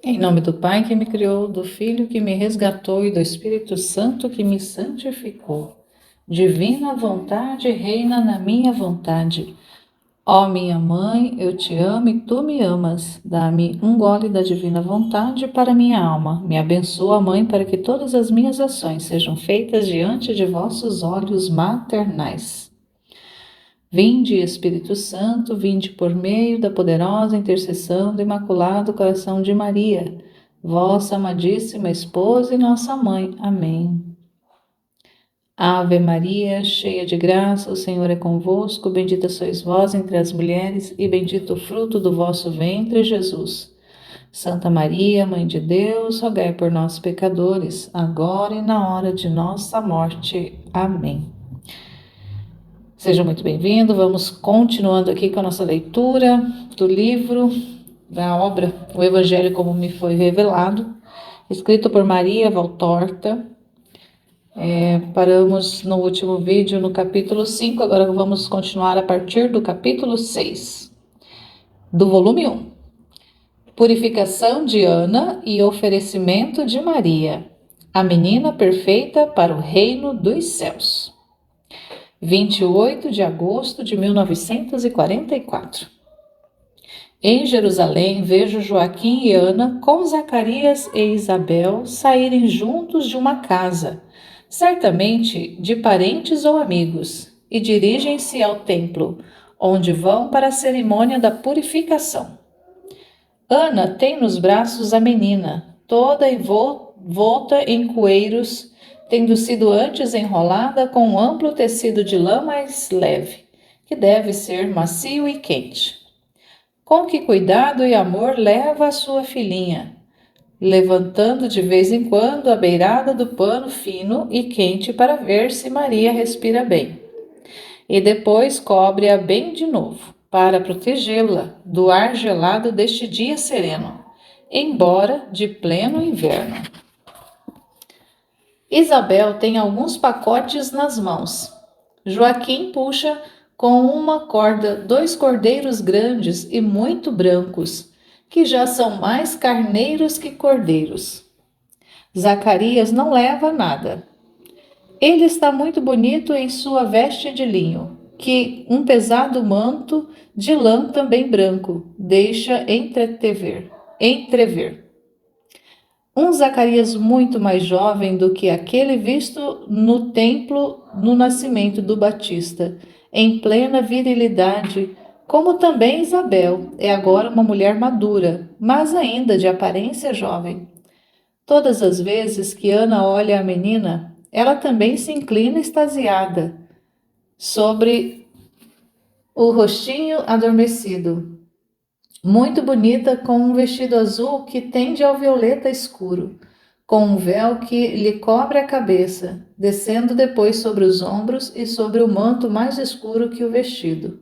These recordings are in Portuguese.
Em nome do Pai que me criou, do Filho que me resgatou e do Espírito Santo que me santificou. Divina vontade reina na minha vontade. Ó minha mãe, eu te amo e tu me amas. Dá-me um gole da divina vontade para minha alma. Me abençoa, mãe, para que todas as minhas ações sejam feitas diante de vossos olhos maternais. Vinde, Espírito Santo, vinde por meio da poderosa intercessão do Imaculado Coração de Maria, vossa amadíssima esposa e nossa mãe. Amém. Ave Maria, cheia de graça, o Senhor é convosco, bendita sois vós entre as mulheres, e bendito o fruto do vosso ventre, Jesus. Santa Maria, Mãe de Deus, rogai por nós, pecadores, agora e na hora de nossa morte. Amém. Seja muito bem-vindo. Vamos continuando aqui com a nossa leitura do livro, da obra O Evangelho como me foi revelado, escrito por Maria Valtorta. Paramos no último vídeo no capítulo 5, agora vamos continuar a partir do capítulo 6, do volume 1. Purificação de Ana e oferecimento de Maria, a menina perfeita para o reino dos céus. 28 de agosto de 1944. Em Jerusalém, vejo Joaquim e Ana com Zacarias e Isabel saírem juntos de uma casa, certamente de parentes ou amigos, e dirigem-se ao templo, onde vão para a cerimônia da purificação. Ana tem nos braços a menina, toda envolta em coeiros, tendo sido antes enrolada com um amplo tecido de lã mais leve, que deve ser macio e quente. Com que cuidado e amor leva a sua filhinha, levantando de vez em quando a beirada do pano fino e quente para ver se Maria respira bem. E depois cobre-a bem de novo, para protegê-la do ar gelado deste dia sereno, embora de pleno inverno. Isabel tem alguns pacotes nas mãos. Joaquim puxa com uma corda 2 cordeiros grandes e muito brancos, que já são mais carneiros que cordeiros. Zacarias não leva nada. Ele está muito bonito em sua veste de linho, que um pesado manto de lã também branco deixa entrever. Um Zacarias muito mais jovem do que aquele visto no templo no nascimento do Batista, em plena virilidade, como também Isabel é agora uma mulher madura, mas ainda de aparência jovem. Todas as vezes que Ana olha a menina, ela também se inclina extasiada sobre o rostinho adormecido. Muito bonita, com um vestido azul que tende ao violeta escuro, com um véu que lhe cobre a cabeça, descendo depois sobre os ombros e sobre o manto mais escuro que o vestido.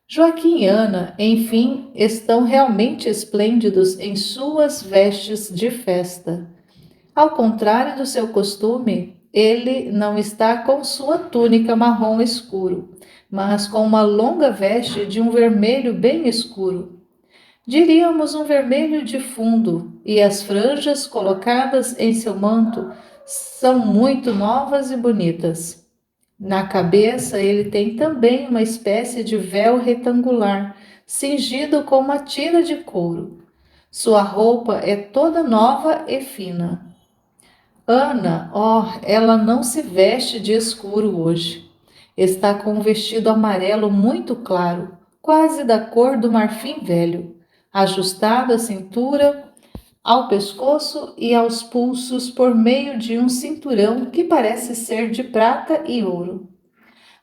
Joaquim e Ana, enfim, estão realmente esplêndidos em suas vestes de festa. Ao contrário do seu costume, ele não está com sua túnica marrom escuro, mas com uma longa veste de um vermelho bem escuro. Diríamos um vermelho de fundo, e as franjas colocadas em seu manto são muito novas e bonitas. Na cabeça ele tem também uma espécie de véu retangular, cingido com uma tira de couro. Sua roupa é toda nova e fina. Ana, ela não se veste de escuro hoje. Está com um vestido amarelo muito claro, quase da cor do marfim velho, ajustado à cintura, ao pescoço e aos pulsos por meio de um cinturão que parece ser de prata e ouro.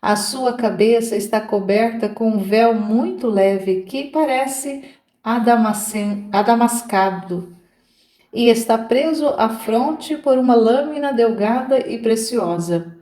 A sua cabeça está coberta com um véu muito leve que parece adamascado, e está preso à fronte por uma lâmina delgada e preciosa.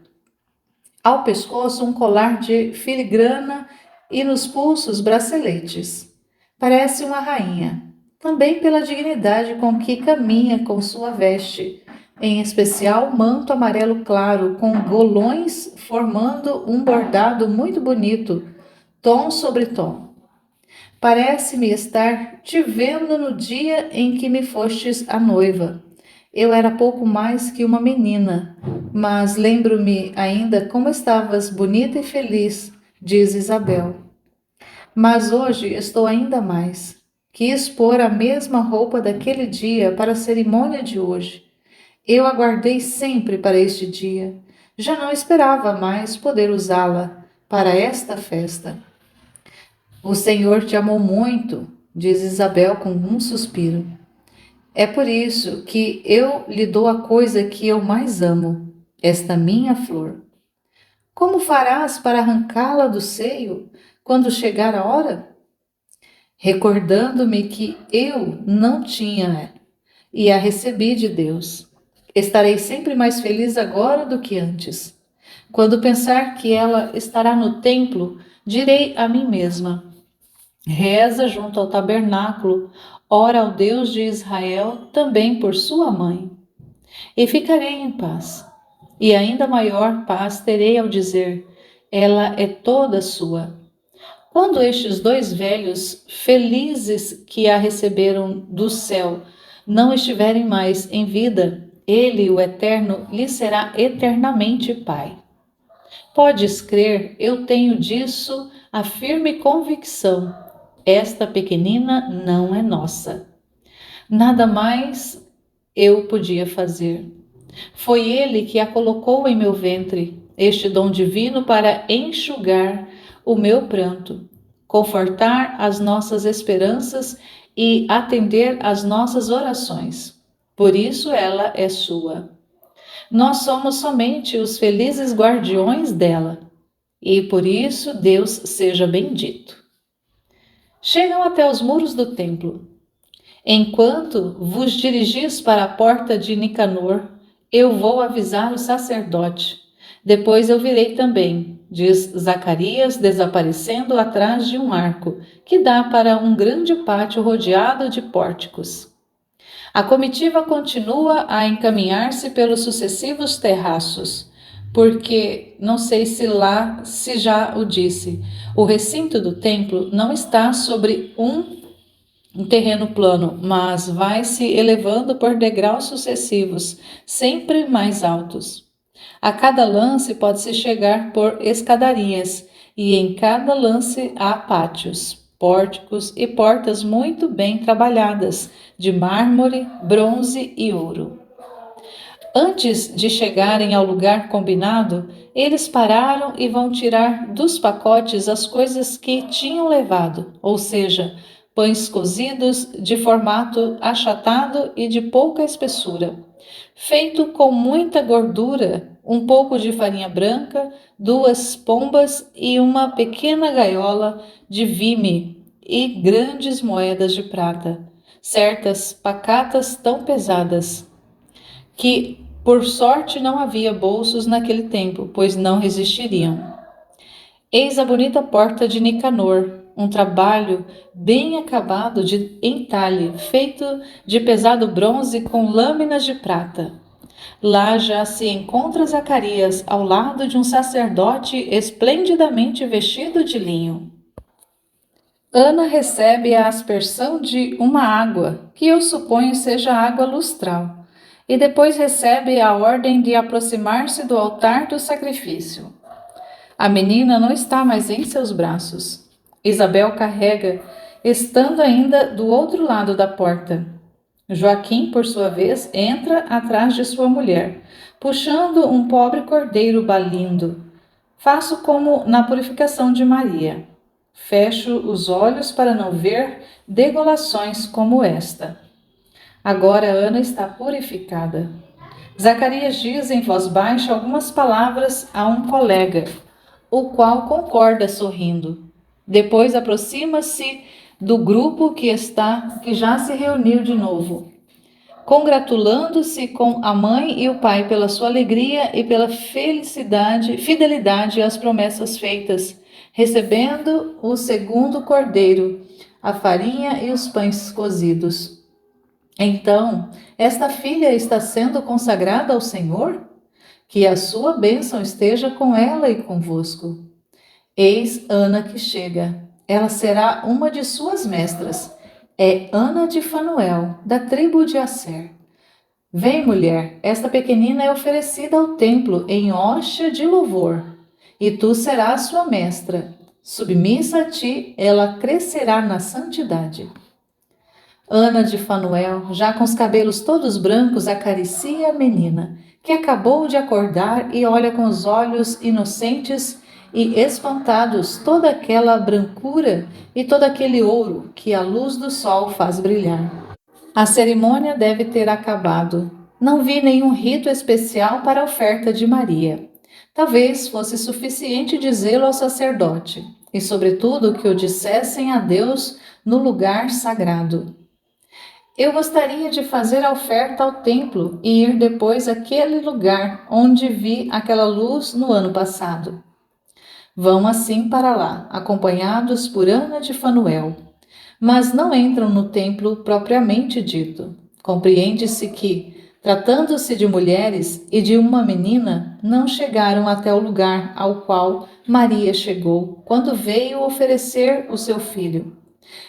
Ao pescoço, um colar de filigrana e nos pulsos braceletes. Parece uma rainha, também pela dignidade com que caminha com sua veste, em especial manto amarelo claro, com golões formando um bordado muito bonito, tom sobre tom. Parece-me estar te vendo no dia em que me fostes a noiva. Eu era pouco mais que uma menina, mas lembro-me ainda como estavas bonita e feliz, diz Isabel. Mas hoje estou ainda mais. Quis pôr a mesma roupa daquele dia para a cerimônia de hoje. Eu aguardei sempre para este dia. Já não esperava mais poder usá-la para esta festa. O Senhor te amou muito, diz Isabel com um suspiro. É por isso que eu lhe dou a coisa que eu mais amo, esta minha flor. Como farás para arrancá-la do seio quando chegar a hora? Recordando-me que eu não tinha e a recebi de Deus. Estarei sempre mais feliz agora do que antes. Quando pensar que ela estará no templo, direi a mim mesma: reza junto ao tabernáculo, ora ao Deus de Israel também por sua mãe, e ficarei em paz. E ainda maior paz terei ao dizer: ela é toda sua. Quando estes dois velhos, felizes que a receberam do céu, não estiverem mais em vida, ele, o Eterno, lhe será eternamente Pai. Podes crer, eu tenho disso a firme convicção. Esta pequenina não é nossa. Nada mais eu podia fazer. Foi ele que a colocou em meu ventre, este dom divino para enxugar o meu pranto, confortar as nossas esperanças e atender às nossas orações. Por isso ela é sua. Nós somos somente os felizes guardiões dela, e por isso Deus seja bendito. Chegam até os muros do templo. Enquanto vos dirigis para a porta de Nicanor, eu vou avisar o sacerdote. Depois eu virei também, diz Zacarias, desaparecendo atrás de um arco, que dá para um grande pátio rodeado de pórticos. A comitiva continua a encaminhar-se pelos sucessivos terraços, porque, não sei se já o disse, o recinto do templo não está sobre um terreno plano, mas vai se elevando por degraus sucessivos, sempre mais altos. A cada lance pode-se chegar por escadarias, e em cada lance há pátios, pórticos e portas muito bem trabalhadas, de mármore, bronze e ouro. Antes de chegarem ao lugar combinado, eles pararam e vão tirar dos pacotes as coisas que tinham levado, ou seja, pães cozidos de formato achatado e de pouca espessura, feito com muita gordura, um pouco de farinha branca, 2 pombas e uma pequena gaiola de vime e grandes moedas de prata, certas pacatas tão pesadas que, por sorte, não havia bolsos naquele tempo, pois não resistiriam. Eis a bonita porta de Nicanor, um trabalho bem acabado de entalhe, feito de pesado bronze com lâminas de prata. Lá já se encontra Zacarias, ao lado de um sacerdote esplendidamente vestido de linho. Ana recebe a aspersão de uma água, que eu suponho seja água lustral, e depois recebe a ordem de aproximar-se do altar do sacrifício. A menina não está mais em seus braços. Isabel carrega, estando ainda do outro lado da porta. Joaquim, por sua vez, entra atrás de sua mulher, puxando um pobre cordeiro balindo. Faço como na purificação de Maria. Fecho os olhos para não ver degolações como esta. Agora Ana está purificada. Zacarias diz em voz baixa algumas palavras a um colega, o qual concorda sorrindo. Depois aproxima-se do grupo que já se reuniu de novo, congratulando-se com a mãe e o pai pela sua alegria e pela fidelidade às promessas feitas, recebendo o segundo cordeiro, a farinha e os pães cozidos. Então, esta filha está sendo consagrada ao Senhor? Que a sua bênção esteja com ela e convosco. Eis Ana que chega. ela será uma de suas mestras. É Ana de Fanuel, da tribo de Asser. Vem, mulher, esta pequenina é oferecida ao templo em hóstia de louvor, e tu serás sua mestra. Submissa a ti, ela crescerá na santidade. Ana de Fanuel, já com os cabelos todos brancos, acaricia a menina, que acabou de acordar e olha com os olhos inocentes e espantados toda aquela brancura e todo aquele ouro que a luz do sol faz brilhar. A cerimônia deve ter acabado. Não vi nenhum rito especial para a oferta de Maria. Talvez fosse suficiente dizê-lo ao sacerdote, e sobretudo que o dissessem a Deus no lugar sagrado. Eu gostaria de fazer a oferta ao templo e ir depois àquele lugar onde vi aquela luz no ano passado. Vão assim para lá, acompanhados por Ana de Fanuel, mas não entram no templo propriamente dito. Compreende-se que, tratando-se de mulheres e de uma menina, não chegaram até o lugar ao qual Maria chegou quando veio oferecer o seu filho.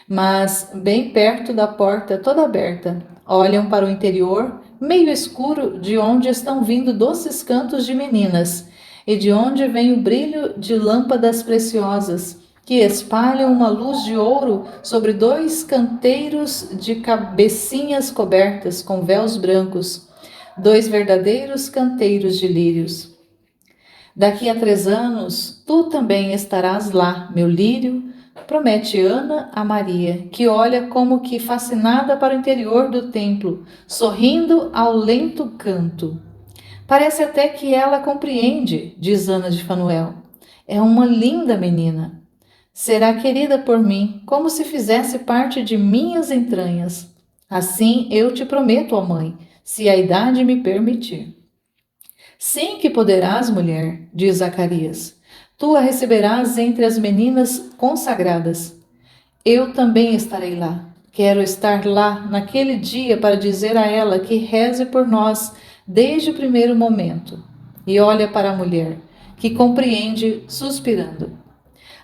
Mas, bem perto da porta toda aberta, olham para o interior, meio escuro, de onde estão vindo doces cantos de meninas, e de onde vem o brilho de lâmpadas preciosas, que espalham uma luz de ouro sobre dois canteiros de cabecinhas cobertas com véus brancos, dois verdadeiros canteiros de lírios. Daqui a 3 anos, tu também estarás lá, meu lírio, promete Ana a Maria, que olha como que fascinada para o interior do templo, sorrindo ao lento canto. Parece até que ela compreende, diz Ana de Fanuel. É uma linda menina. Será querida por mim, como se fizesse parte de minhas entranhas. Assim eu te prometo, ó mãe, se a idade me permitir. Sim que poderás, mulher, diz Zacarias. Tu a receberás entre as meninas consagradas. Eu também estarei lá. Quero estar lá naquele dia para dizer a ela que reze por nós desde o primeiro momento. E olha para a mulher, que compreende, suspirando.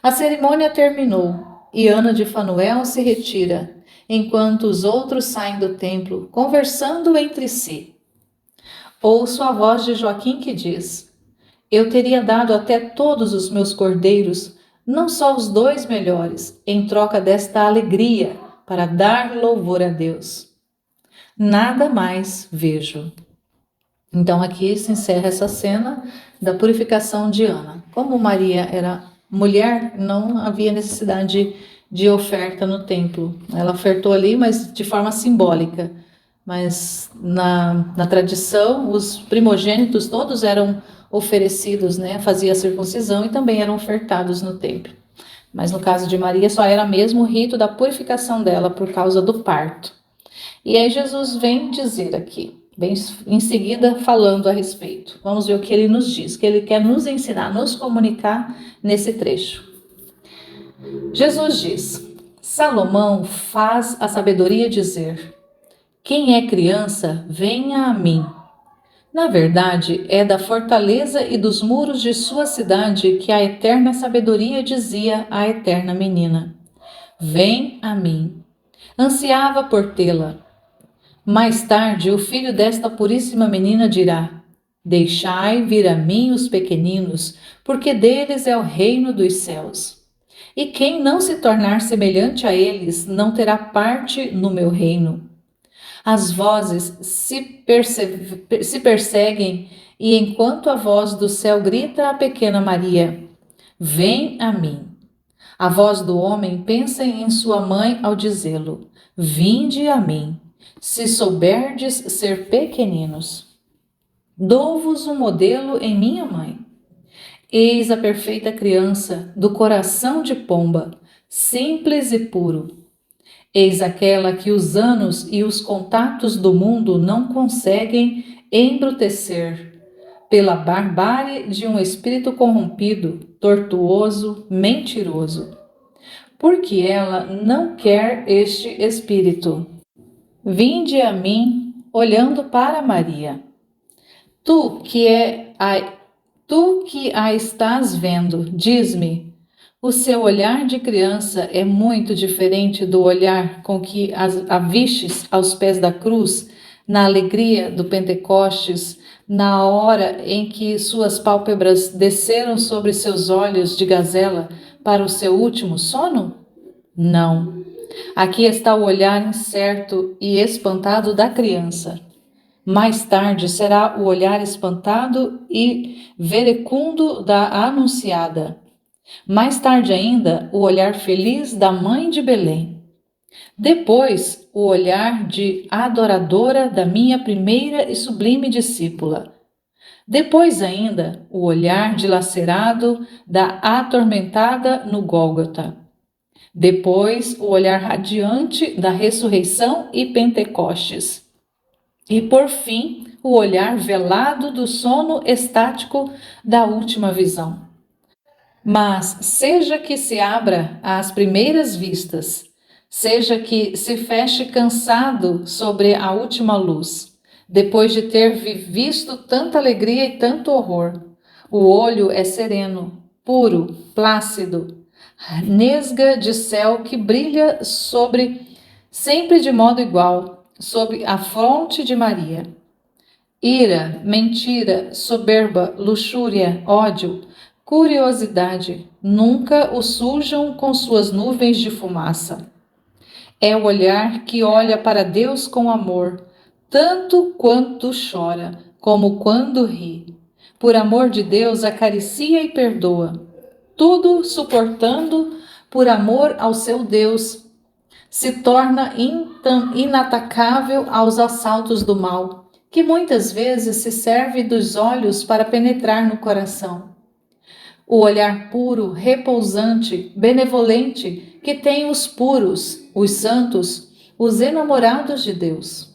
A cerimônia terminou e Ana de Fanuel se retira, enquanto os outros saem do templo, conversando entre si. Ouço a voz de Joaquim que diz: Eu teria dado até todos os meus cordeiros, não só os 2 melhores, em troca desta alegria, para dar louvor a Deus. Nada mais vejo. Então aqui se encerra essa cena da purificação de Ana. Como Maria era mulher, não havia necessidade de oferta no templo. Ela ofertou ali, mas de forma simbólica. Mas na tradição, os primogênitos todos eram oferecidos, né? Fazia a circuncisão e também eram ofertados no templo. Mas no caso de Maria, só era mesmo o rito da purificação dela por causa do parto. E aí Jesus vem dizer aqui, vem em seguida falando a respeito. Vamos ver o que ele nos diz, que ele quer nos ensinar, nos comunicar nesse trecho. Jesus diz: Salomão faz a sabedoria dizer: Quem é criança, venha a mim. Na verdade, é da fortaleza e dos muros de sua cidade que a eterna sabedoria dizia à eterna menina: Vem a mim. Ansiava por tê-la. Mais tarde, o filho desta puríssima menina dirá: Deixai vir a mim os pequeninos, porque deles é o reino dos céus. E quem não se tornar semelhante a eles não terá parte no meu reino. As vozes se perseguem, e enquanto a voz do céu grita à pequena Maria: Vem a mim. A voz do homem pensa em sua mãe ao dizê-lo: Vinde a mim, se souberdes ser pequeninos. Dou-vos um modelo em minha mãe. Eis a perfeita criança, do coração de pomba, simples e puro. Eis aquela que os anos e os contatos do mundo não conseguem embrutecer, pela barbárie de um espírito corrompido, tortuoso, mentiroso. Porque ela não quer este espírito. Vinde a mim, olhando para Maria. Tu que a estás vendo, diz-me, O seu olhar de criança é muito diferente do olhar com que a vistes aos pés da cruz, na alegria do Pentecostes, na hora em que suas pálpebras desceram sobre seus olhos de gazela para o seu último sono? Não. Aqui está o olhar incerto e espantado da criança. Mais tarde será o olhar espantado e verecundo da anunciada. Mais tarde ainda, o olhar feliz da mãe de Belém. Depois, o olhar de adoradora da minha primeira e sublime discípula. Depois ainda, o olhar dilacerado da atormentada no Gólgota. Depois, o olhar radiante da ressurreição e Pentecostes. E, por fim, o olhar velado do sono estático da última visão. Mas, seja que se abra às primeiras vistas, seja que se feche cansado sobre a última luz, depois de ter visto tanta alegria e tanto horror, o olho é sereno, puro, plácido, nesga de céu que brilha sempre de modo igual, sobre a fronte de Maria. Ira, mentira, soberba, luxúria, ódio, curiosidade, nunca o sujam com suas nuvens de fumaça. É o olhar que olha para Deus com amor, tanto quanto chora, como quando ri. Por amor de Deus, acaricia e perdoa, tudo suportando por amor ao seu Deus. Se torna inatacável aos assaltos do mal, que muitas vezes se serve dos olhos para penetrar no coração. O olhar puro, repousante, benevolente, que tem os puros, os santos, os enamorados de Deus.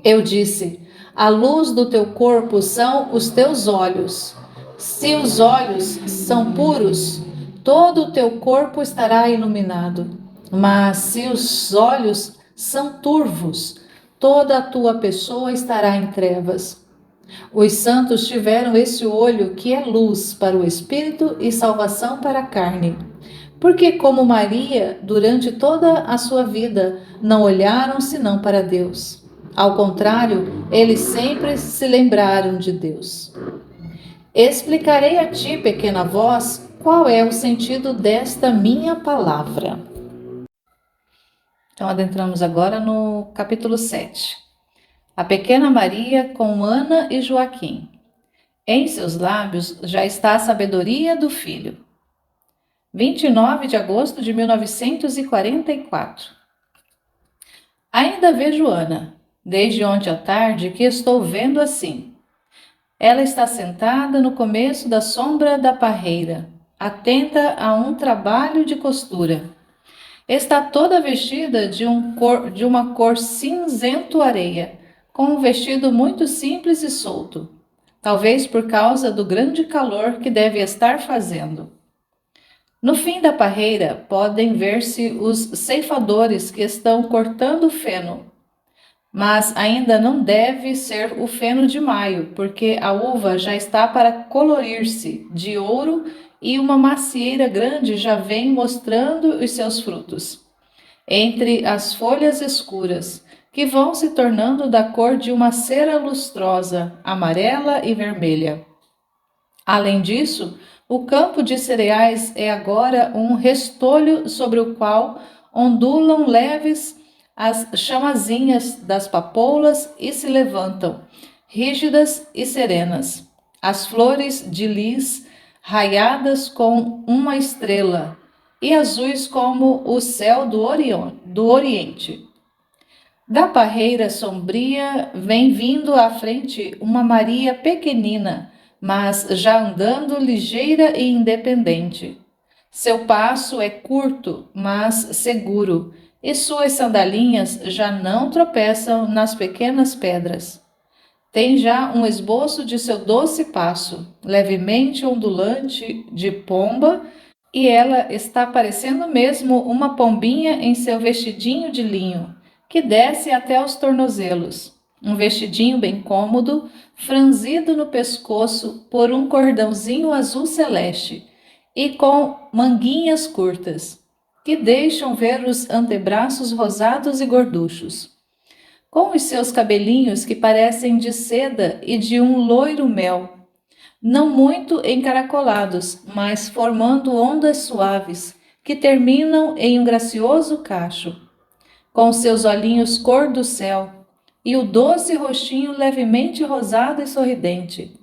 Eu disse: a luz do teu corpo são os teus olhos. Se os olhos são puros, todo o teu corpo estará iluminado. Mas se os olhos são turvos, toda a tua pessoa estará em trevas. Os santos tiveram esse olho que é luz para o espírito e salvação para a carne. Porque, como Maria, durante toda a sua vida, não olharam senão para Deus. Ao contrário, eles sempre se lembraram de Deus. Explicarei a ti, pequena voz, qual é o sentido desta minha palavra. Então, adentramos agora no capítulo 7. A pequena Maria com Ana e Joaquim. Em seus lábios já está a sabedoria do filho. 29 de agosto de 1944. Ainda vejo Ana, desde ontem à tarde que estou vendo assim. Ela está sentada no começo da sombra da parreira, atenta a um trabalho de costura. Está toda vestida de uma cor cinzento-areia, com um vestido muito simples e solto, talvez por causa do grande calor que deve estar fazendo. No fim da parreira podem ver-se os ceifadores que estão cortando o feno, mas ainda não deve ser o feno de maio, porque a uva já está para colorir-se de ouro e uma macieira grande já vem mostrando os seus frutos. Entre as folhas escuras, que vão se tornando da cor de uma cera lustrosa, amarela e vermelha. Além disso, o campo de cereais é agora um restolho sobre o qual ondulam leves as chamazinhas das papoulas e se levantam, rígidas e serenas. As flores de lis raiadas com uma estrela e azuis como o céu do Oriente. Da parreira sombria vem vindo à frente uma Maria pequenina, mas já andando ligeira e independente. Seu passo é curto, mas seguro, e suas sandalinhas já não tropeçam nas pequenas pedras. Tem já um esboço de seu doce passo, levemente ondulante de pomba, e ela está parecendo mesmo uma pombinha em seu vestidinho de linho, que desce até os tornozelos. Um vestidinho bem cômodo, franzido no pescoço por um cordãozinho azul celeste, e com manguinhas curtas, que deixam ver os antebraços rosados e gorduchos, com os seus cabelinhos que parecem de seda e de um loiro mel, não muito encaracolados, mas formando ondas suaves, que terminam em um gracioso cacho, com seus olhinhos cor do céu, e o doce rostinho levemente rosado e sorridente.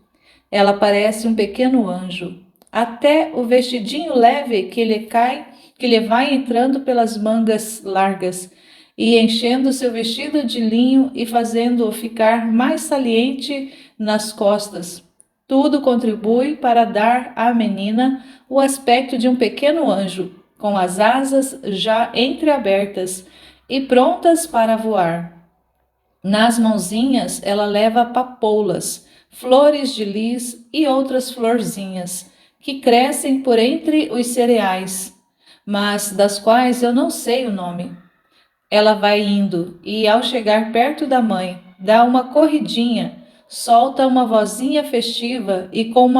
Ela parece um pequeno anjo. Até o vestidinho leve que lhe vai entrando pelas mangas largas e enchendo seu vestido de linho e fazendo-o ficar mais saliente nas costas. Tudo contribui para dar à menina o aspecto de um pequeno anjo, com as asas já entreabertas e prontas para voar. Nas mãozinhas ela leva papoulas, flores de lis e outras florzinhas, que crescem por entre os cereais, mas das quais eu não sei o nome. Ela vai indo e, ao chegar perto da mãe, dá uma corridinha, solta uma vozinha festiva e como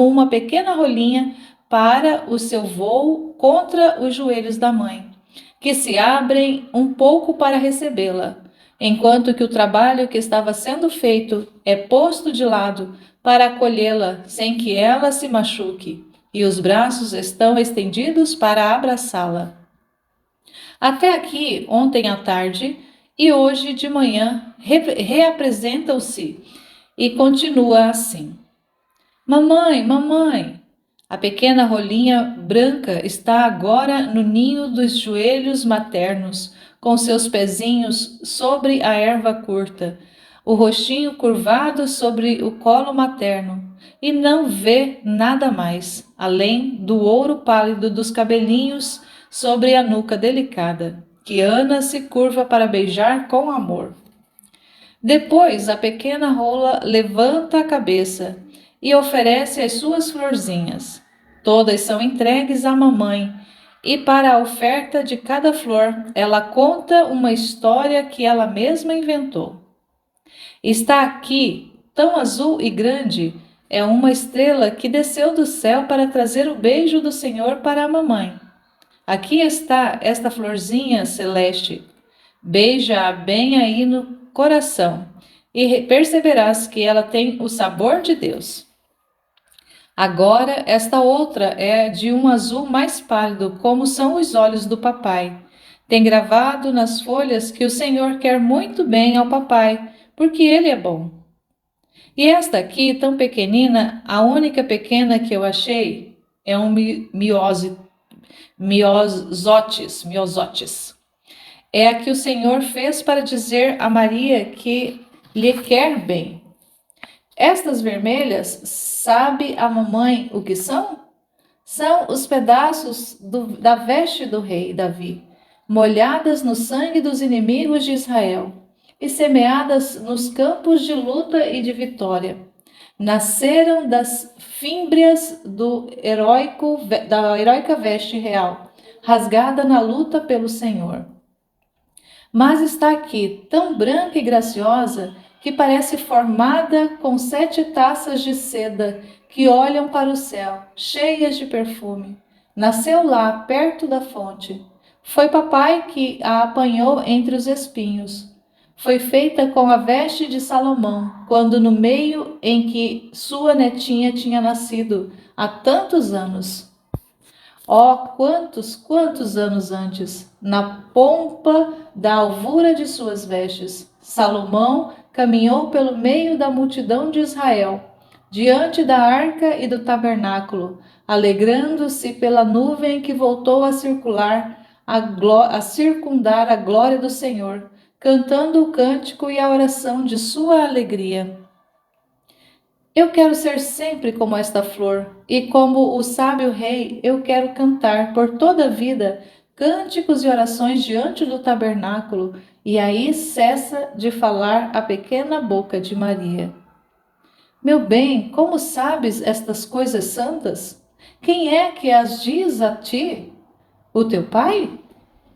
uma pequena rolinha, para o seu vôo contra os joelhos da mãe, que se abrem um pouco para recebê-la, enquanto que o trabalho que estava sendo feito é posto de lado para acolhê-la sem que ela se machuque, e os braços estão estendidos para abraçá-la. Até aqui, ontem à tarde e hoje de manhã, reapresentam-se e continua assim. Mamãe, mamãe! A pequena rolinha branca está agora no ninho dos joelhos maternos, com seus pezinhos sobre a erva curta, o rostinho curvado sobre o colo materno, e não vê nada mais, além do ouro pálido dos cabelinhos sobre a nuca delicada, que Ana se curva para beijar com amor. Depois a pequena rola levanta a cabeça e oferece as suas florzinhas. Todas são entregues à mamãe, e para a oferta de cada flor, ela conta uma história que ela mesma inventou. Está aqui, tão azul e grande, é uma estrela que desceu do céu para trazer o beijo do Senhor para a mamãe. Aqui está esta florzinha celeste. Beija-a bem aí no coração e perceberás que ela tem o sabor de Deus. Agora, esta outra é de um azul mais pálido, como são os olhos do papai. Tem gravado nas folhas que o Senhor quer muito bem ao papai, porque ele é bom. E esta aqui, tão pequenina, a única pequena que eu achei, é um miosotis. É a que o Senhor fez para dizer a Maria que lhe quer bem. Estas vermelhas, sabe a mamãe o que são? São os pedaços da veste do rei Davi, molhadas no sangue dos inimigos de Israel e semeadas nos campos de luta e de vitória. Nasceram das fímbrias da heróica veste real, rasgada na luta pelo Senhor. Mas está aqui, tão branca e graciosa, que parece formada com 7 taças de seda que olham para o céu, cheias de perfume. Nasceu lá, perto da fonte. Foi papai que a apanhou entre os espinhos. Foi feita com a veste de Salomão, quando no meio em que sua netinha tinha nascido, há tantos anos. Oh, quantos anos antes, na pompa da alvura de suas vestes, Salomão caminhou pelo meio da multidão de Israel, diante da arca e do tabernáculo, alegrando-se pela nuvem que voltou a circundar a glória do Senhor, cantando o cântico e a oração de sua alegria. Eu quero ser sempre como esta flor, e como o sábio rei, eu quero cantar por toda a vida cânticos e orações diante do tabernáculo, e aí cessa de falar a pequena boca de Maria. Meu bem, como sabes estas coisas santas? Quem é que as diz a ti? O teu pai?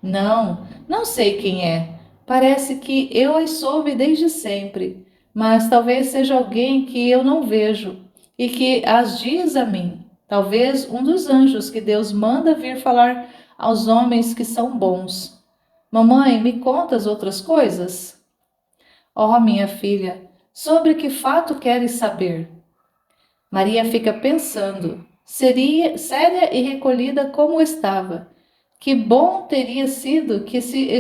Não, não sei quem é. Parece que eu as soube desde sempre, mas talvez seja alguém que eu não vejo e que as diz a mim. talvez um dos anjos que Deus manda vir falar aos homens que são bons. Mamãe, me conta as outras coisas? Oh, minha filha, sobre que fato queres saber? Maria fica pensando, seria séria e recolhida como estava. Que bom teria sido que se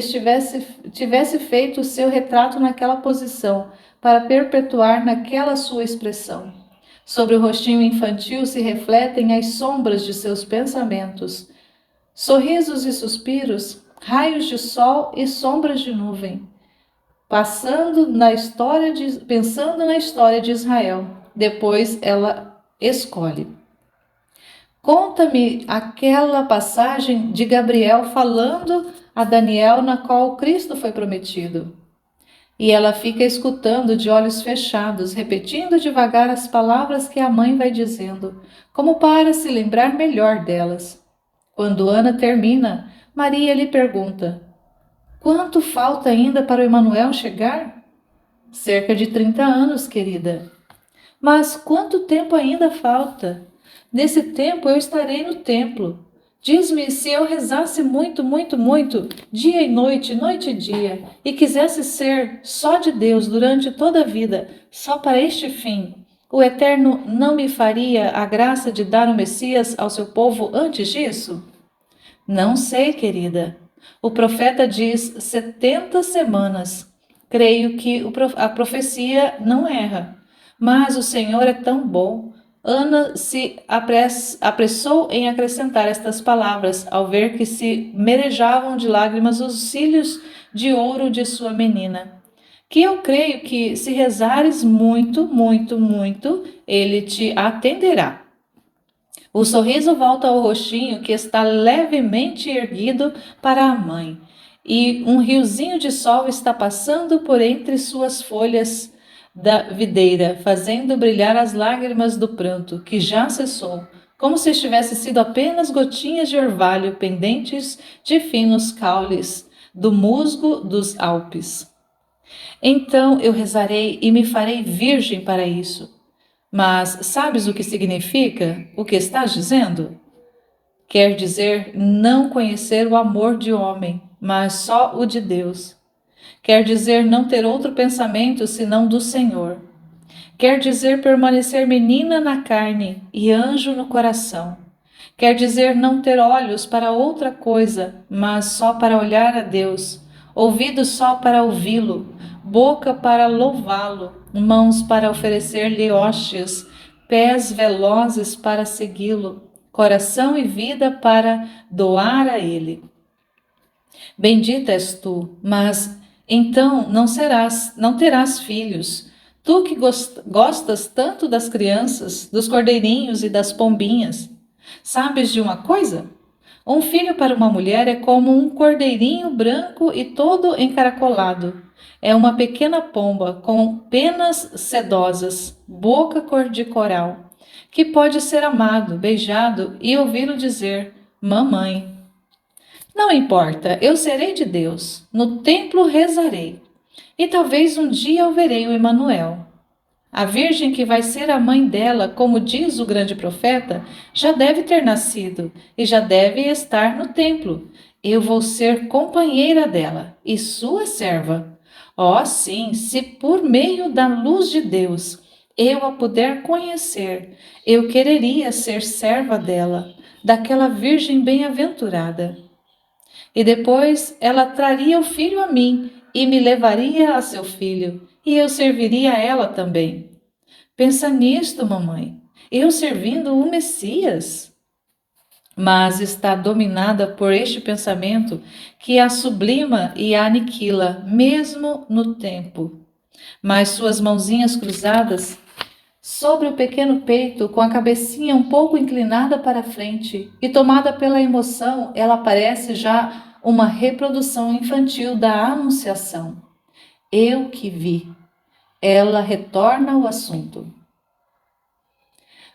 tivesse feito o seu retrato naquela posição, para perpetuar naquela sua expressão. Sobre o rostinho infantil se refletem as sombras de seus pensamentos, sorrisos e suspiros, raios de sol e sombras de nuvem. Pensando na história de Israel. Depois ela escolhe. Conta-me aquela passagem de Gabriel falando a Daniel na qual Cristo foi prometido. E ela fica escutando de olhos fechados, repetindo devagar as palavras que a mãe vai dizendo, como para se lembrar melhor delas. Quando Ana termina, Maria lhe pergunta: quanto falta ainda para o Emanuel chegar? Cerca de 30 anos, querida. Mas quanto tempo ainda falta? Nesse tempo eu estarei no templo. Diz-me, se eu rezasse muito, muito, muito, dia e noite, noite e dia, e quisesse ser só de Deus durante toda a vida, só para este fim, o Eterno não me faria a graça de dar o Messias ao seu povo antes disso? Não sei, querida. O profeta diz 70 semanas. Creio que a profecia não erra. Mas o Senhor é tão bom. Ana se apressou em acrescentar estas palavras, ao ver que se merejavam de lágrimas os cílios de ouro de sua menina. Que eu creio que, se rezares muito, muito, muito, ele te atenderá. O sorriso volta ao rostinho que está levemente erguido para a mãe, e um riozinho de sol está passando por entre suas folhas da videira, fazendo brilhar as lágrimas do pranto, que já cessou, como se tivesse sido apenas gotinhas de orvalho pendentes de finos caules do musgo dos Alpes. Então eu rezarei e me farei virgem para isso. Mas sabes o que significa o que estás dizendo? Quer dizer não conhecer o amor de homem, mas só o de Deus. Quer dizer não ter outro pensamento senão do Senhor. Quer dizer permanecer menina na carne e anjo no coração. Quer dizer não ter olhos para outra coisa, mas só para olhar a Deus, ouvidos só para ouvi-lo, boca para louvá-lo, mãos para oferecer-lhe hóstias, pés velozes para segui-lo, coração e vida para doar a ele. Bendita és tu, mas então não terás filhos. Tu que gostas tanto das crianças, dos cordeirinhos e das pombinhas. Sabes de uma coisa? Um filho para uma mulher é como um cordeirinho branco e todo encaracolado. É uma pequena pomba com penas sedosas, boca cor de coral, que pode ser amado, beijado e ouvi-lo dizer: mamãe. Não importa, eu serei de Deus, no templo rezarei, e talvez um dia eu verei o Emanuel. A virgem que vai ser a mãe dela, como diz o grande profeta, já deve ter nascido e já deve estar no templo. Eu vou ser companheira dela e sua serva. Oh, sim, se por meio da luz de Deus eu a puder conhecer, eu quereria ser serva dela, daquela virgem bem-aventurada. E depois ela traria o filho a mim e me levaria a seu filho, e eu serviria a ela também. Pensa nisto, mamãe. Eu servindo o Messias. Mas está dominada por este pensamento que a sublima e a aniquila, mesmo no tempo. Mas suas mãozinhas cruzadas sobre o pequeno peito, com a cabecinha um pouco inclinada para frente, e tomada pela emoção, ela parece já uma reprodução infantil da Anunciação. Eu que vi. Ela retorna ao assunto.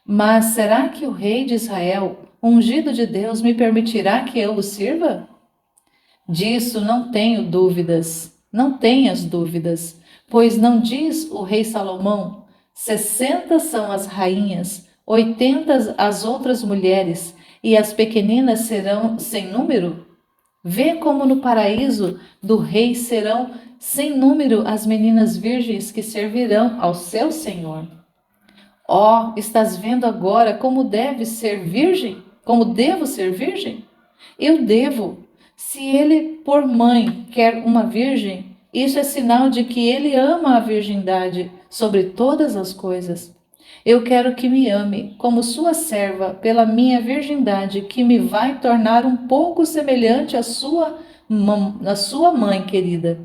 Mas será que o rei de Israel, ungido de Deus, me permitirá que eu o sirva? Disso não tenho dúvidas, não tenhas dúvidas, pois não diz o rei Salomão: 60 são as rainhas, 80 as outras mulheres, e as pequeninas serão sem número? Vê como no paraíso do rei serão sem número as meninas virgens que servirão ao seu Senhor. Ó, estás vendo agora como deve ser virgem? Como devo ser virgem? Eu devo. Se ele, por mãe, quer uma virgem, isso é sinal de que ele ama a virgindade sobre todas as coisas. Eu quero que me ame como sua serva pela minha virgindade, que me vai tornar um pouco semelhante à sua mãe querida.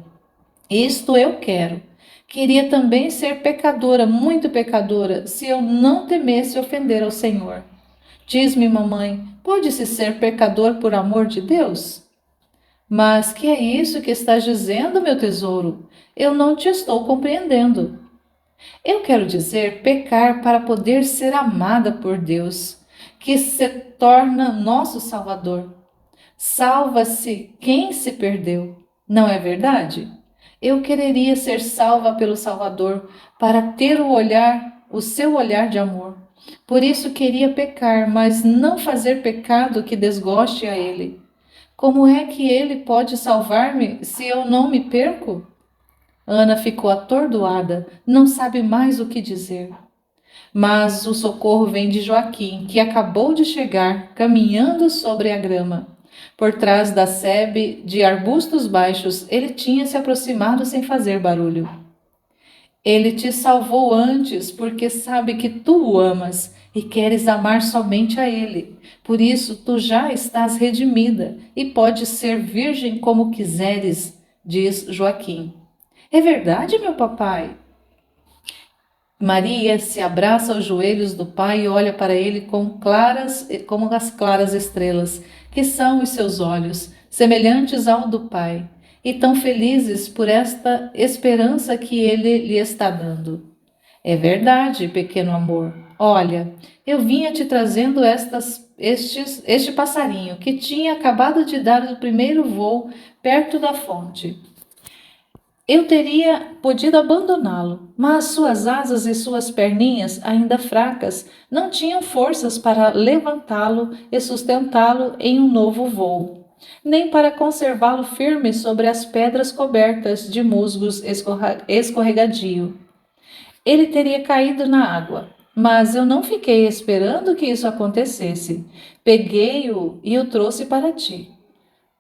Isto eu quero. Queria também ser pecadora, muito pecadora, se eu não temesse ofender ao Senhor. Diz-me, mamãe, pode-se ser pecador por amor de Deus? Mas que é isso que estás dizendo, meu tesouro? Eu não te estou compreendendo. Eu quero dizer pecar para poder ser amada por Deus, que se torna nosso Salvador. Salva-se quem se perdeu, não é verdade? Eu quereria ser salva pelo Salvador para ter o seu olhar de amor. Por isso queria pecar, mas não fazer pecado que desgoste a Ele. Como é que Ele pode salvar-me se eu não me perco? Ana ficou atordoada, não sabe mais o que dizer. Mas o socorro vem de Joaquim, que acabou de chegar, caminhando sobre a grama. Por trás da sebe de arbustos baixos, ele tinha se aproximado sem fazer barulho. Ele te salvou antes, porque sabe que tu o amas e queres amar somente a ele. Por isso, tu já estás redimida e podes ser virgem como quiseres, diz Joaquim. É verdade, meu papai? Maria se abraça aos joelhos do pai e olha para ele como as claras estrelas, que são os seus olhos, semelhantes ao do pai, e tão felizes por esta esperança que ele lhe está dando. É verdade, pequeno amor. Olha, eu vinha te trazendo este passarinho que tinha acabado de dar o primeiro voo perto da fonte. Eu teria podido abandoná-lo, mas suas asas e suas perninhas, ainda fracas, não tinham forças para levantá-lo e sustentá-lo em um novo voo, nem para conservá-lo firme sobre as pedras cobertas de musgos escorregadio. Ele teria caído na água, mas eu não fiquei esperando que isso acontecesse. Peguei-o e o trouxe para ti.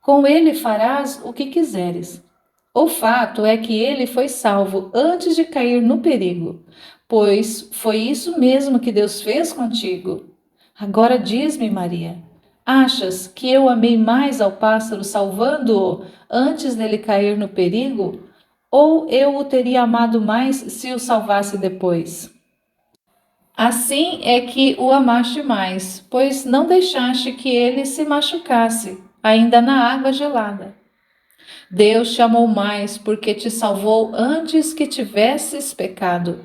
Com ele farás o que quiseres. O fato é que ele foi salvo antes de cair no perigo, pois foi isso mesmo que Deus fez contigo. Agora diz-me, Maria, achas que eu amei mais ao pássaro salvando-o antes dele cair no perigo? Ou eu o teria amado mais se o salvasse depois? Assim é que o amaste mais, pois não deixaste que ele se machucasse, ainda na água gelada. Deus te amou mais porque te salvou antes que tivesses pecado.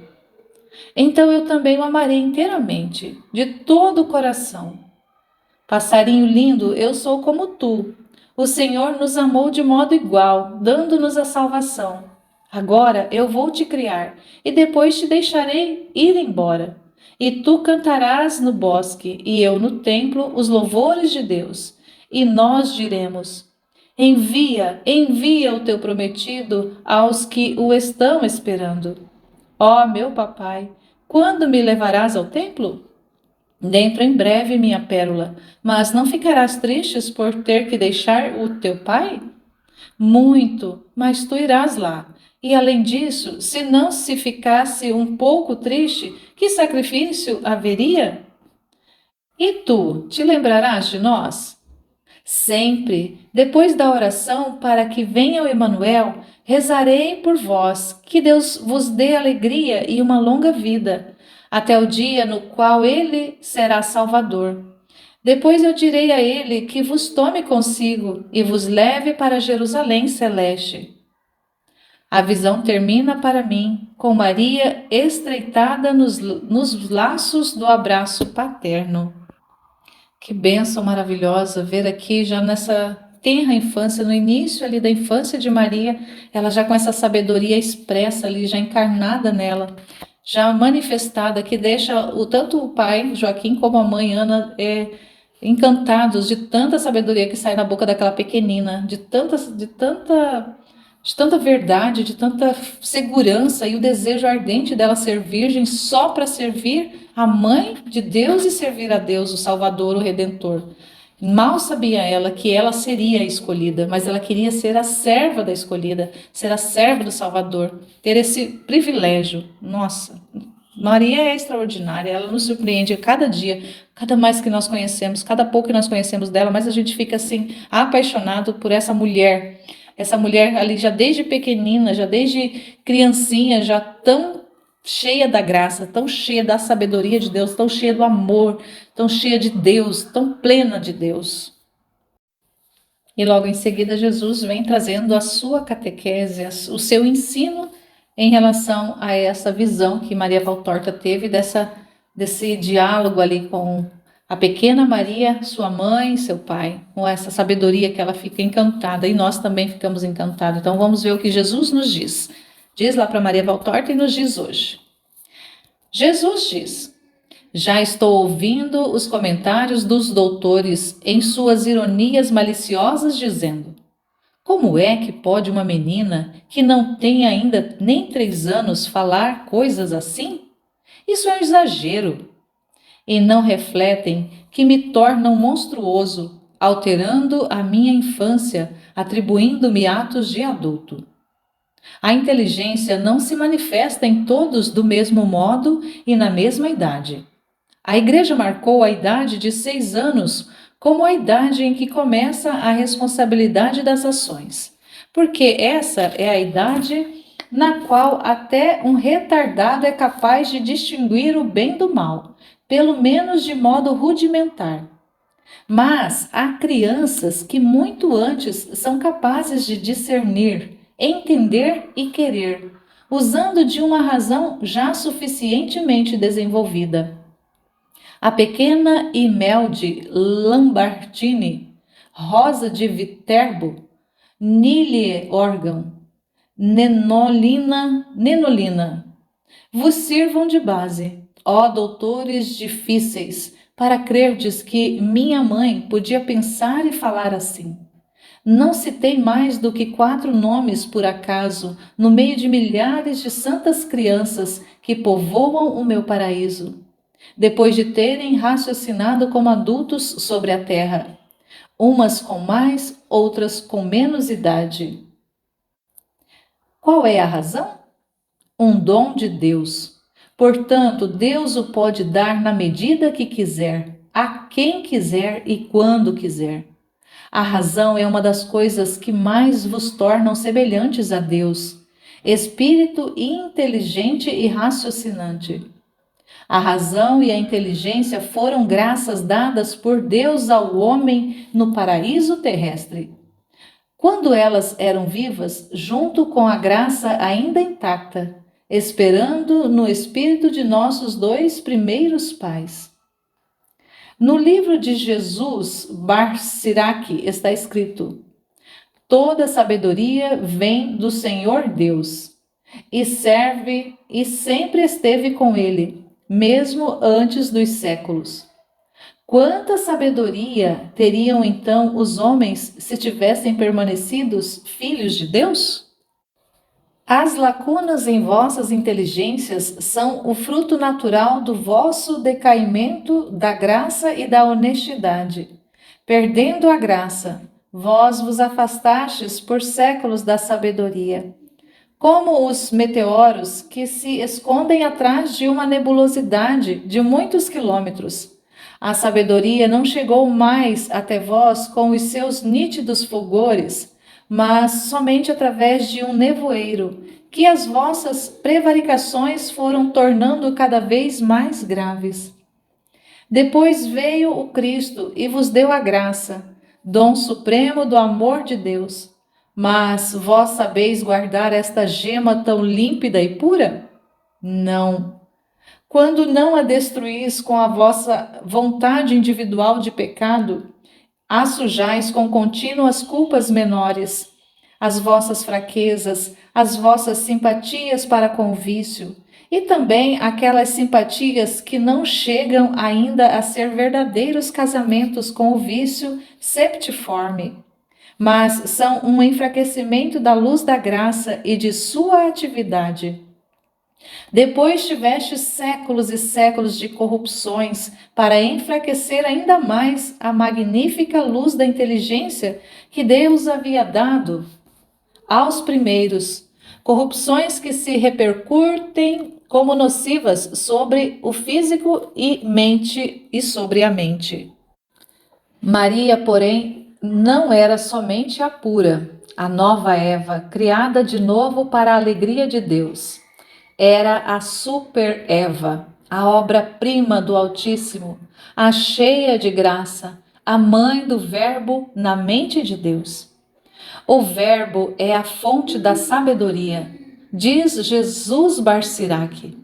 Então eu também o amarei inteiramente, de todo o coração. Passarinho lindo, eu sou como tu. O Senhor nos amou de modo igual, dando-nos a salvação. Agora eu vou te criar e depois te deixarei ir embora. E tu cantarás no bosque e eu no templo os louvores de Deus. E nós diremos: envia, envia o teu prometido aos que o estão esperando. Ó meu papai, quando me levarás ao templo? Dentro em breve, minha pérola, mas não ficarás tristes por ter que deixar o teu pai? Muito, mas tu irás lá. E além disso, se não se ficasse um pouco triste, que sacrifício haveria? E tu, te lembrarás de nós? Sempre, depois da oração para que venha o Emanuel, rezarei por vós, que Deus vos dê alegria e uma longa vida, até o dia no qual ele será Salvador. Depois eu direi a ele que vos tome consigo e vos leve para Jerusalém celeste. A visão termina para mim com Maria estreitada nos laços do abraço paterno. Que bênção maravilhosa ver aqui já nessa tenra infância, no início ali da infância de Maria, ela já com essa sabedoria expressa ali, já encarnada nela, já manifestada, que deixa tanto o pai Joaquim como a mãe Ana encantados de tanta sabedoria que sai da boca daquela pequenina, de tanta verdade, de tanta segurança e o desejo ardente dela ser virgem só para servir a mãe de Deus e servir a Deus, o Salvador, o Redentor. Mal sabia ela que ela seria a escolhida, mas ela queria ser a serva da escolhida, ser a serva do Salvador, ter esse privilégio. Nossa, Maria é extraordinária, ela nos surpreende a cada dia, cada mais que nós conhecemos, cada pouco que nós conhecemos dela, mas a gente fica assim apaixonado por essa mulher ali já desde pequenina, já desde criancinha, já tão cheia da graça, tão cheia da sabedoria de Deus, tão cheia do amor, tão cheia de Deus, tão plena de Deus. E logo em seguida Jesus vem trazendo a sua catequese, o seu ensino em relação a essa visão que Maria Valtorta teve desse diálogo ali com a pequena Maria, sua mãe, seu pai, com essa sabedoria que ela fica encantada e nós também ficamos encantados. Então vamos ver o que Jesus nos diz. Diz lá para Maria Valtorta e nos diz hoje. Jesus diz: já estou ouvindo os comentários dos doutores em suas ironias maliciosas, dizendo: como é que pode uma menina que não tem ainda nem 3 anos falar coisas assim? Isso é um exagero. E não refletem que me tornam monstruoso, alterando a minha infância, atribuindo-me atos de adulto. A inteligência não se manifesta em todos do mesmo modo e na mesma idade. A Igreja marcou a idade de 6 anos como a idade em que começa a responsabilidade das ações, porque essa é a idade na qual até um retardado é capaz de distinguir o bem do mal, pelo menos de modo rudimentar. Mas há crianças que muito antes são capazes de discernir, entender e querer, usando de uma razão já suficientemente desenvolvida. A pequena Imelde Lambartini, Rosa de Viterbo, Nilie Organ, Nenolina, vos sirvam de base, ó doutores difíceis, para crerdes que minha mãe podia pensar e falar assim. Não citei mais do que 4 nomes por acaso, no meio de milhares de santas crianças que povoam o meu paraíso, depois de terem raciocinado como adultos sobre a terra, umas com mais, outras com menos idade. Qual é a razão? Um dom de Deus. Portanto, Deus o pode dar na medida que quiser, a quem quiser e quando quiser. A razão é uma das coisas que mais vos tornam semelhantes a Deus, espírito inteligente e raciocinante. A razão e a inteligência foram graças dadas por Deus ao homem no paraíso terrestre. Quando elas eram vivas, junto com a graça ainda intacta, esperando no espírito de nossos 2 primeiros pais. No livro de Jesus Bar Siraque está escrito: toda sabedoria vem do Senhor Deus, e serve e sempre esteve com ele, mesmo antes dos séculos. Quanta sabedoria teriam então os homens se tivessem permanecidos filhos de Deus? As lacunas em vossas inteligências são o fruto natural do vosso decaimento da graça e da honestidade. Perdendo a graça, vós vos afastastes por séculos da sabedoria, como os meteoros que se escondem atrás de uma nebulosidade de muitos quilômetros. A sabedoria não chegou mais até vós com os seus nítidos fulgores, mas somente através de um nevoeiro, que as vossas prevaricações foram tornando cada vez mais graves. Depois veio o Cristo e vos deu a graça, dom supremo do amor de Deus. Mas vós sabeis guardar esta gema tão límpida e pura? Não. Quando não a destruís com a vossa vontade individual de pecado, a sujais com contínuas culpas menores, as vossas fraquezas, as vossas simpatias para com o vício, E também aquelas simpatias que não chegam ainda a ser verdadeiros casamentos com o vício septiforme, mas são um enfraquecimento da luz da graça e de sua atividade. Depois tiveste séculos e séculos de corrupções para enfraquecer ainda mais a magnífica luz da inteligência que Deus havia dado aos primeiros, corrupções que se repercutem como nocivas sobre o físico e sobre a mente. Maria, porém, não era somente a pura, a nova Eva, criada de novo para a alegria de Deus. Era a super Eva, a obra-prima do Altíssimo, a cheia de graça, a mãe do Verbo na mente de Deus. O Verbo é a fonte da sabedoria, diz Jesus Bar Siraque.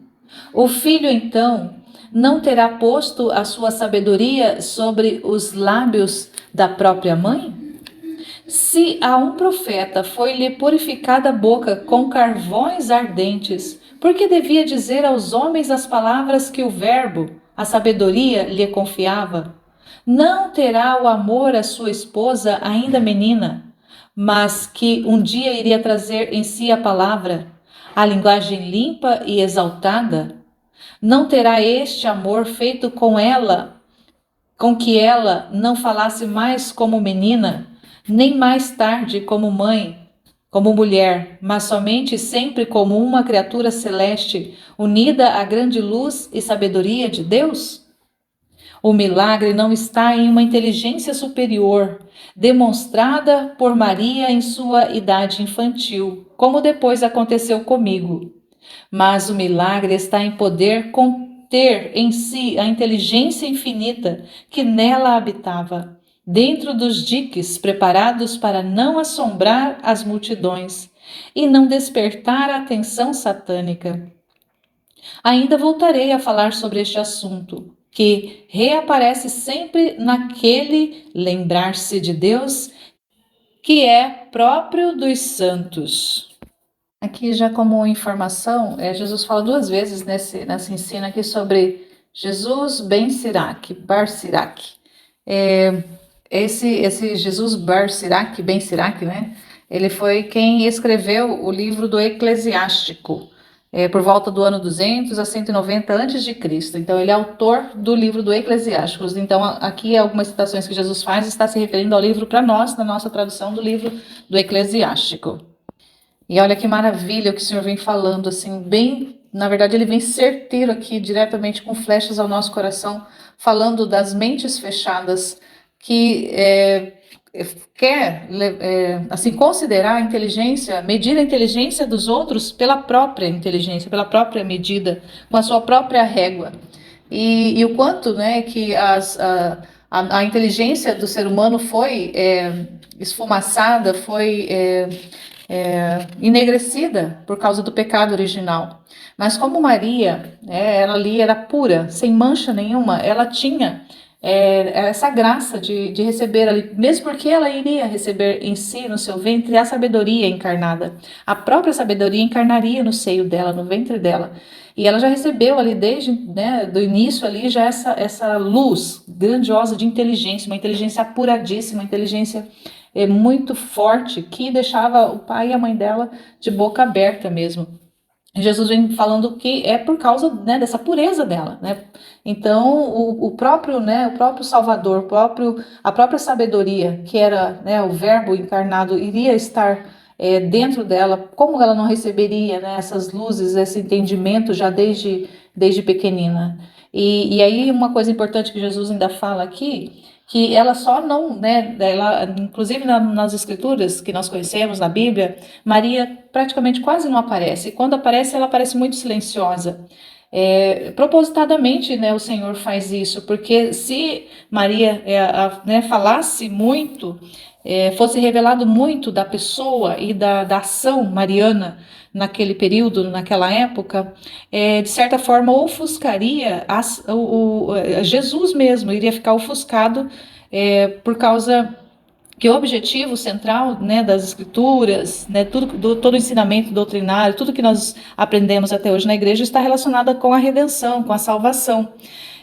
O Filho, então, não terá posto a sua sabedoria sobre os lábios da própria mãe? Se a um profeta foi-lhe purificada a boca com carvões ardentes, porque devia dizer aos homens as palavras que o Verbo, a sabedoria, lhe confiava? Não terá o amor à sua esposa ainda menina, mas que um dia iria trazer em si a palavra, a linguagem limpa e exaltada? Não terá este amor feito com ela, com que ela não falasse mais como menina, nem mais tarde como mãe, como mulher, mas somente sempre como uma criatura celeste, unida à grande luz e sabedoria de Deus? O milagre não está em uma inteligência superior, demonstrada por Maria em sua idade infantil, como depois aconteceu comigo. Mas o milagre está em poder conter em si a inteligência infinita que nela habitava, dentro dos diques preparados para não assombrar as multidões e não despertar a atenção satânica. Ainda voltarei a falar sobre este assunto, que reaparece sempre naquele lembrar-se de Deus que é próprio dos santos. Aqui, já como informação, Jesus fala duas vezes nesse ensino aqui sobre Jesus Ben Siraque, Bar Siraque. Esse Jesus Bar Siraque, Ben Siraque, né? Ele foi quem escreveu o livro do Eclesiástico, por volta do ano 200 a 190 a.C. Então, ele é autor do livro do Eclesiástico. Então, aqui algumas citações que Jesus faz está se referindo ao livro para nós, na nossa tradução do livro do Eclesiástico. E olha que maravilha o que o Senhor vem falando, assim, bem, na verdade ele vem certeiro aqui, diretamente com flechas ao nosso coração, falando das mentes fechadas, que quer assim, considerar a inteligência, medir a inteligência dos outros pela própria inteligência, pela própria medida, com a sua própria régua. E o quanto, né, que a inteligência do ser humano foi esfumaçada, foi enegrecida por causa do pecado original. Mas como Maria, ela ali era pura, sem mancha nenhuma, ela tinha essa graça de receber ali, mesmo porque ela iria receber em si, no seu ventre, a sabedoria encarnada. A própria sabedoria encarnaria no seio dela, no ventre dela. E ela já recebeu ali desde, né, do início ali já essa luz grandiosa de inteligência, uma inteligência apuradíssima, uma inteligência muito forte, que deixava o pai e a mãe dela de boca aberta mesmo. Jesus vem falando que é por causa, né, dessa pureza dela, né? Então o próprio Salvador, a própria sabedoria, que era, né, o Verbo encarnado, iria estar dentro dela. Como ela não receberia, né, essas luzes, esse entendimento já desde pequenina? E aí uma coisa importante que Jesus ainda fala aqui, que ela só não, né, ela, inclusive nas escrituras que nós conhecemos, na Bíblia, Maria praticamente quase não aparece. E quando aparece, ela aparece muito silenciosa. Propositadamente, né, o Senhor faz isso, porque se Maria né, falasse muito, fosse revelado muito da pessoa e da ação mariana naquele período, naquela época, de certa forma ofuscaria Jesus mesmo, iria ficar ofuscado por causa que o objetivo central, né, das escrituras, né, todo o ensinamento doutrinário, tudo que nós aprendemos até hoje na igreja está relacionado com a redenção, com a salvação.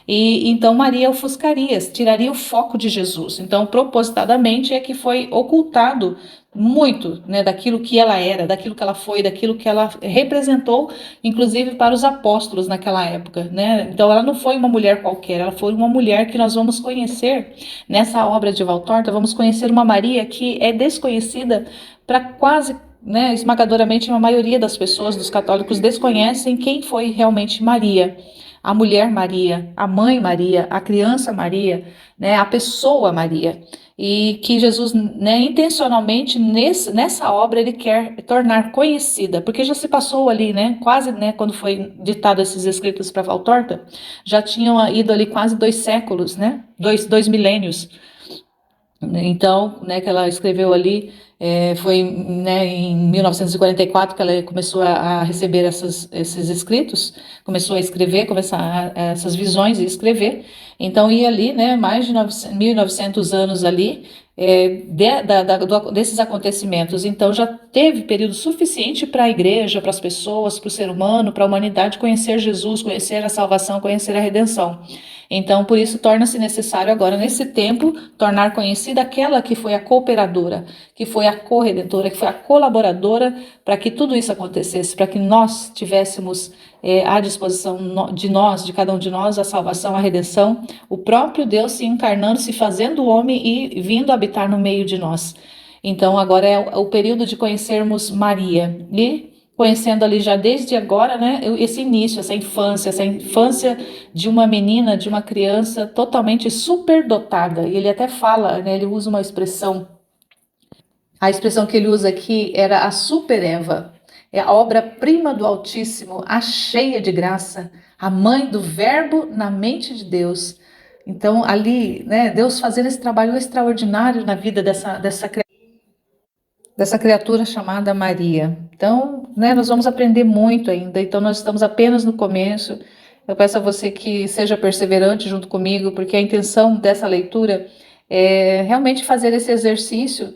E então Maria ofuscaria, tiraria o foco de Jesus. Então, propositadamente é que foi ocultado muito, né, daquilo que ela era, daquilo que ela foi, daquilo que ela representou, inclusive para os apóstolos naquela época, né? Então, ela não foi uma mulher qualquer, ela foi uma mulher que nós vamos conhecer nessa obra de Valtorta. Vamos conhecer uma Maria que é desconhecida para quase, né, esmagadoramente a maioria das pessoas, dos católicos, desconhecem quem foi realmente Maria. A mulher Maria, a mãe Maria, a criança Maria, né, a pessoa Maria. E que Jesus, né, intencionalmente nessa obra ele quer tornar conhecida, porque já se passou ali, né, quase, né, quando foi ditado esses escritos para Valtorta, já tinham ido ali quase 2 séculos, né, dois milênios. Então, né, que ela escreveu ali, foi, né, em 1944 que ela começou a receber esses escritos, começou a escrever, essas visões e escrever. Então, ia ali, né, mais de 1900 anos ali, desses acontecimentos. Então, já teve período suficiente para a igreja, para as pessoas, para o ser humano, para a humanidade conhecer Jesus, conhecer a salvação, conhecer a redenção. Então, por isso, torna-se necessário agora, nesse tempo, tornar conhecida aquela que foi a cooperadora, que foi a corredentora, que foi a colaboradora para que tudo isso acontecesse, para que nós tivéssemos à disposição de nós, de cada um de nós, a salvação, a redenção, o próprio Deus se encarnando, se fazendo homem e vindo habitar no meio de nós. Então, agora é o período de conhecermos Maria e conhecendo ali já desde agora, né, esse início, essa infância de uma menina, de uma criança totalmente superdotada. E ele até fala, né, ele usa uma expressão, a expressão que ele usa aqui era a super Eva, é a obra-prima do Altíssimo, a cheia de graça, a mãe do Verbo na mente de Deus. Então, ali, né, Deus fazendo esse trabalho extraordinário na vida dessa criatura chamada Maria. Então, né, nós vamos aprender muito ainda, então nós estamos apenas no começo. Eu peço a você que seja perseverante junto comigo, porque a intenção dessa leitura é realmente fazer esse exercício,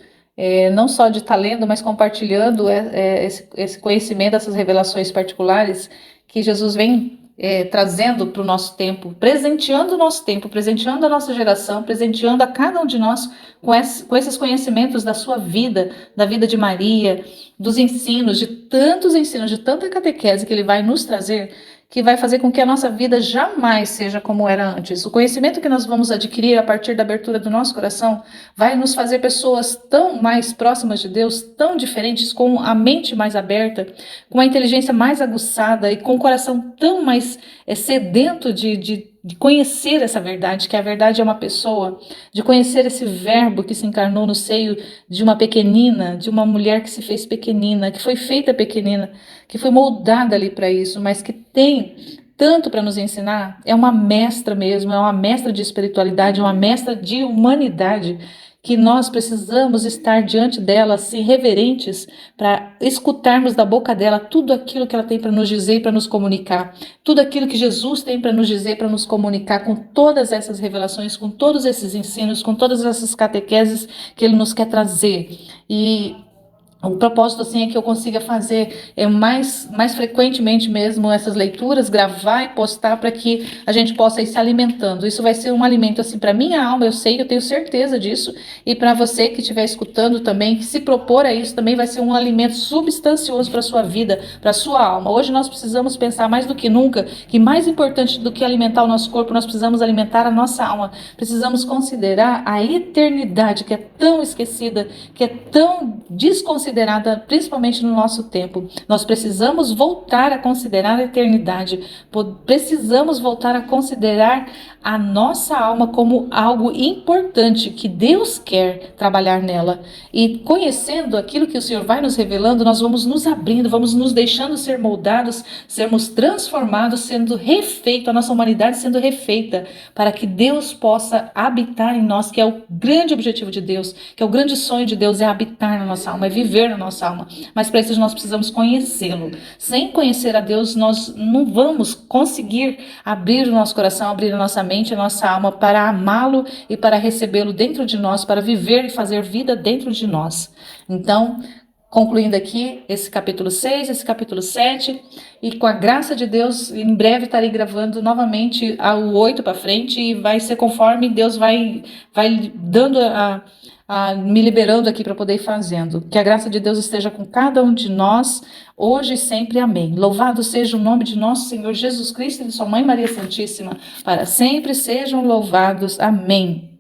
não só de estar lendo, mas compartilhando esse conhecimento, essas revelações particulares que Jesus vem trazendo para o nosso tempo, presenteando o nosso tempo, presenteando a nossa geração, presenteando a cada um de nós com esses conhecimentos da sua vida, da vida de Maria, dos ensinos, de tantos ensinos, de tanta catequese que ele vai nos trazer, que vai fazer com que a nossa vida jamais seja como era antes. O conhecimento que nós vamos adquirir a partir da abertura do nosso coração vai nos fazer pessoas tão mais próximas de Deus, tão diferentes, com a mente mais aberta, com a inteligência mais aguçada e com o coração tão mais sedento de conhecer essa verdade, que a verdade é uma pessoa, de conhecer esse verbo que se encarnou no seio de uma pequenina, de uma mulher que se fez pequenina, que foi feita pequenina, que foi moldada ali para isso, mas que tem tanto para nos ensinar. É uma mestra mesmo, é uma mestra de espiritualidade, é uma mestra de humanidade, que nós precisamos estar diante dela, assim, reverentes, para escutarmos da boca dela tudo aquilo que ela tem para nos dizer e para nos comunicar, tudo aquilo que Jesus tem para nos dizer, para nos comunicar, com todas essas revelações, com todos esses ensinos, com todas essas catequeses que ele nos quer trazer. E o propósito assim é que eu consiga fazer mais frequentemente mesmo essas leituras, gravar e postar para que a gente possa ir se alimentando. Isso vai ser um alimento assim para minha alma, eu sei, eu tenho certeza disso, e para você que estiver escutando também, que se propor a isso também vai ser um alimento substancioso para a sua vida, para a sua alma. Hoje nós precisamos pensar mais do que nunca que mais importante do que alimentar o nosso corpo, nós precisamos alimentar a nossa alma. Precisamos considerar a eternidade, que é tão esquecida, que é tão desconsiderada, principalmente no nosso tempo. Nós precisamos voltar a considerar a eternidade, precisamos voltar a considerar a nossa alma como algo importante, que Deus quer trabalhar nela. E conhecendo aquilo que o Senhor vai nos revelando, nós vamos nos abrindo, vamos nos deixando ser moldados, sermos transformados, sendo refeito, a nossa humanidade sendo refeita, para que Deus possa habitar em nós, que é o grande objetivo de Deus, que é o grande sonho de Deus, é habitar na nossa alma, é viver viver na nossa alma. Mas para isso nós precisamos conhecê-lo. Sem conhecer a Deus, nós não vamos conseguir abrir o nosso coração, abrir a nossa mente, a nossa alma para amá-lo e para recebê-lo dentro de nós, para viver e fazer vida dentro de nós. Então, concluindo aqui esse capítulo 6, esse capítulo 7, e com a graça de Deus, em breve estarei gravando novamente o 8 para frente, e vai ser conforme Deus vai dando me liberando aqui para poder ir fazendo. Que a graça de Deus esteja com cada um de nós, hoje e sempre. Amém. Louvado seja o nome de nosso Senhor Jesus Cristo e de sua Mãe Maria Santíssima, para sempre sejam louvados. Amém.